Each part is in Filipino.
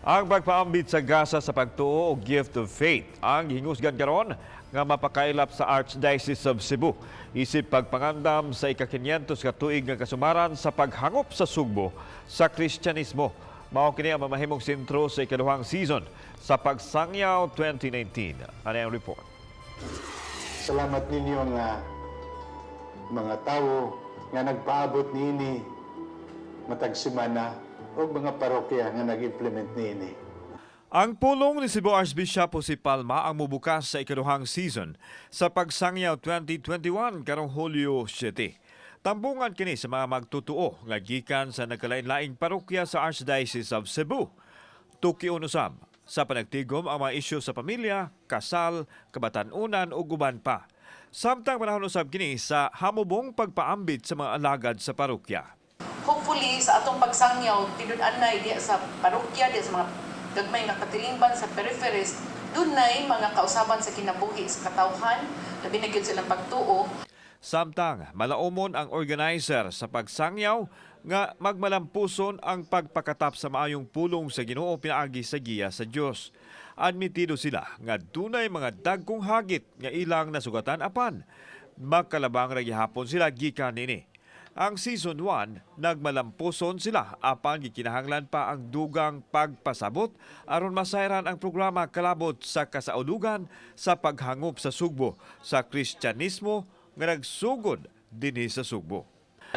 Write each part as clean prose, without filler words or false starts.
Ang pagpaambit sa gasa sa pagtuo o gift of faith ang hingusgan karon nga mapakailap sa Archdiocese of Cebu isip pagpangandam sa ika-500 ka tuig nga kasumaran sa paghangop sa sugbo sa Kristyanismo. Mao kini ang mamahimong sentro sa ikaduhang season sa Pagsangyaw 2019. Ano ang report? Salamat ninyo nga mga tao nga nagpaabot niini matag semana o mga parokya nga nag-implement niini. Ang pulong ni Cebu Archbishop Jose Palma ang mubukas sa ikaduhang season sa Pagsangyaw 2021 karong Hulyo 7. Tambungan kini sa mga magtutuo nga gikan sa nagkalain-laing parokya sa Archdiocese of Cebu. Tukion usab sa panagtigom ang mga isyu sa pamilya, kasal, kabatan-unan o guban pa. Samtang panahon usab kini sa hamubong pagpaambit sa mga alagad sa parokya. Hopefully sa atong pagsangyaw tinud-an na diya sa parokya, diya sa mga gagmay nga katilingban sa peripheries, dunay mga kausaban sa kinabuhi sa katawhan, labi na gyud silang pagtuo. Samtang malaumon ang organizer sa pagsangyaw nga magmalampuson ang pagpakatap sa maayong pulong sa Ginoo pinaagi sa giya sa Dios. Admitido sila nga dunay mga dagkong hagit nga ilang nasugatan apan magkalabang ra gihapon sila gikan nini. Ang season 1 nagmalampuson sila apan gikinahanglan pa ang dugang pagpasabot aron masayran ang programa kalabot sa kasaulugan sa paghangop sa sugbo sa Kristyanismo nga nagsugod dinhi sa sugbo.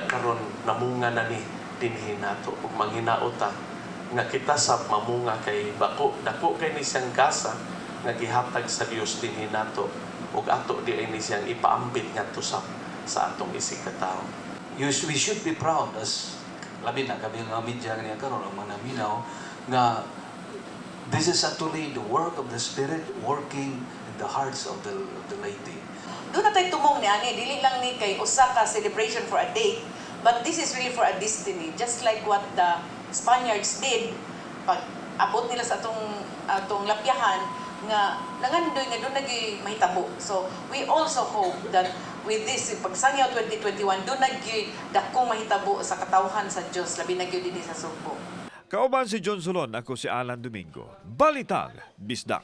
Karon namunga na ni dinhi nato ug manghinaota nga kita sa mamunga kay dako kay ni siyang gasa nga gihatag sa Dios dinhi nato ug ato di ay ni siyang ipaambit ngadto sa atong isig katawo. We should be proud as labi na kami nga media niya karon ang mga minaw nga this is actually the work of the Spirit working in the hearts of the laity. Doon na tayo tumong ni ani, dili lang ni kay usa ka celebration for a day, but this is really for a destiny, just like what the Spaniards did pag abot nila sa atong lapyahan nga nangandoy nga doon naging mahitabo. So we also hope that with this Pagsangyaw 2021 doon naging dakong mahitabo sa katawhan sa Dios labi na gyud dinhi sa Sugbo. Kauban si John Solon, ako si Alan Domingo. Balitang Bisdak.